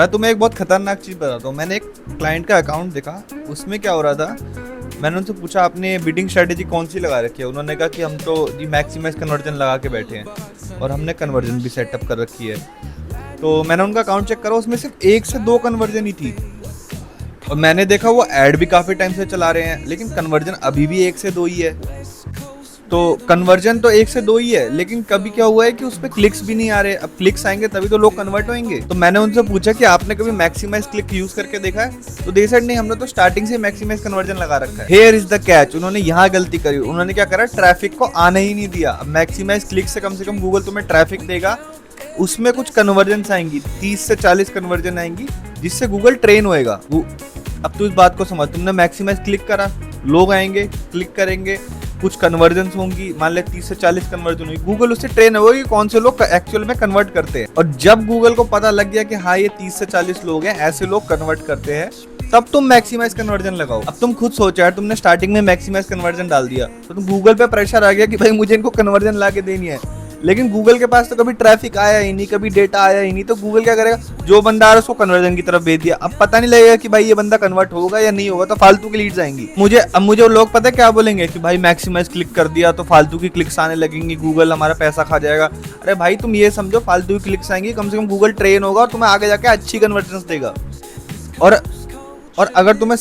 मैं तुम्हें एक बहुत खतरनाक चीज़ बताता हूँ। मैंने एक क्लाइंट का अकाउंट देखा, उसमें क्या हो रहा था, मैंने उनसे पूछा आपने बिडिंग स्ट्रेटेजी कौन सी लगा रखी है। उन्होंने कहा कि हम तो जी मैक्सिमाइज कन्वर्जन लगा के बैठे हैं और हमने कन्वर्जन भी सेटअप कर रखी है। तो मैंने उनका अकाउंट चेक करा, उसमें सिर्फ 1 से 2 कन्वर्जन ही थी। और मैंने देखा वो ऐड भी काफ़ी टाइम से चला रहे हैं, लेकिन कन्वर्जन अभी भी 1 से 2 ही है। तो कन्वर्जन तो 1 से 2 ही है, लेकिन कभी क्या हुआ है कि उस पर क्लिक्स भी नहीं आ रहे। अब क्लिक्स आएंगे तभी तो लोग कन्वर्ट होंगे। तो मैंने उनसे पूछा कि आपने कभी मैक्सिमाइज क्लिक यूज करके देखा है? तो दे सेड नहीं, हमने तो स्टार्टिंग से मैक्सिमाइज कन्वर्जन लगा रखा है। हियर इज द कैच, उन्होंने यहाँ गलती करी। उन्होंने क्या करा, ट्रैफिक को आने ही नहीं दिया। अब मैक्सिमाइज क्लिक से कम गूगल तुम्हें ट्रैफिक देगा, उसमें कुछ कन्वर्जन आएंगी, 30 से 40 कन्वर्जन आएंगी, जिससे गूगल ट्रेन होएगा। अब तू इस बात को समझ, तुमने मैक्सिमाइज क्लिक करा, लोग आएंगे, क्लिक करेंगे, कुछ कन्वर्जन होंगी, मान ले 30 से 40 कन्वर्जन हुई, गूगल उससे ट्रेन होगा कि कौन से लोग एक्चुअल में कन्वर्ट करते हैं। और जब गूगल को पता लग गया कि हाँ ये 30 से 40 लोग हैं, ऐसे लोग कन्वर्ट करते हैं, तब तुम मैक्सिमाइज कन्वर्जन लगाओ। अब तुम खुद सोचो यार, तुमने स्टार्टिंग में मैक्सिमाइज कन्वर्जन डाल दिया तो तुम गूगल पे प्रेशर आ गया कि भाई मुझे इनको कन्वर्जन ला के देनी है। लेकिन गूगल के पास तो कभी ट्रैफिक आया ही नहीं, कभी डेटा आया ही नहीं, तो गूगल क्या करेगा, जो बंदा आ रहा है उसको कन्वर्जन की तरफ भेज दिया। अब पता नहीं लगेगा कि भाई ये बंदा कन्वर्ट होगा या नहीं होगा, तो फालतू की लीड्स आएंगी। मुझे लोग पता है क्या बोलेंगे कि भाई मैक्सिमाइज क्लिक कर दिया तो फालतू की क्लिक्स आने लगेंगी, गूगल हमारा पैसा खा जाएगा। अरे भाई तुम ये समझो, फालतू की क्लिक्स आएंगी, कम से कम गूगल ट्रेन होगा और तुम्हें आगे जाके अच्छी कन्वर्जन देगा। और अगर तुम्हें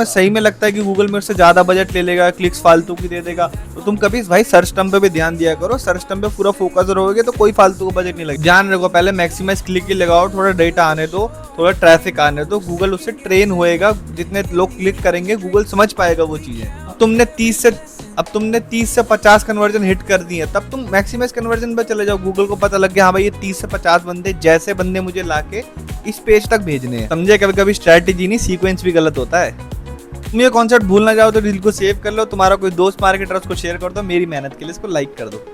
सही में लगता है कि गूगल मेरे से ज्यादा बजट ले लेगा, क्लिक्स फालतू की दे देगा, तो तुम कभी भाई सर्च टर्म पे भी ध्यान दिया करो। सर्च टर्म पे पूरा फोकस रहोगे तो कोई फालतू का बजट नहीं लगेगा। ध्यान रखो, पहले मैक्सिमाइज क्लिक ही लगाओ, थोड़ा डेटा आने दो, थोड़ा ट्रैफिक आने दो, गूगल उससे ट्रेन होएगा। जितने लोग क्लिक करेंगे गूगल समझ पाएगा वो चीजें। अब तुमने 30 से 50 कन्वर्जन हिट कर दी है, तब तुम मैक्सिमाइज कन्वर्जन पे चले जाओ। गूगल को पता लग गया हाँ भाई ये 30 से 50 जैसे बंदे मुझे लाके इस पेज तक भेजने हैं। समझे, कभी कभी स्ट्रैटेजी नहीं, सीक्वेंस भी गलत होता है। तुम ये कॉन्सेप्ट भूल ना जाओ तो दिल को सेव कर लो, तुम्हारा कोई दोस्त मार्केटर उसको शेयर कर दो, मेरी मेहनत के लिए इसको लाइक कर दो।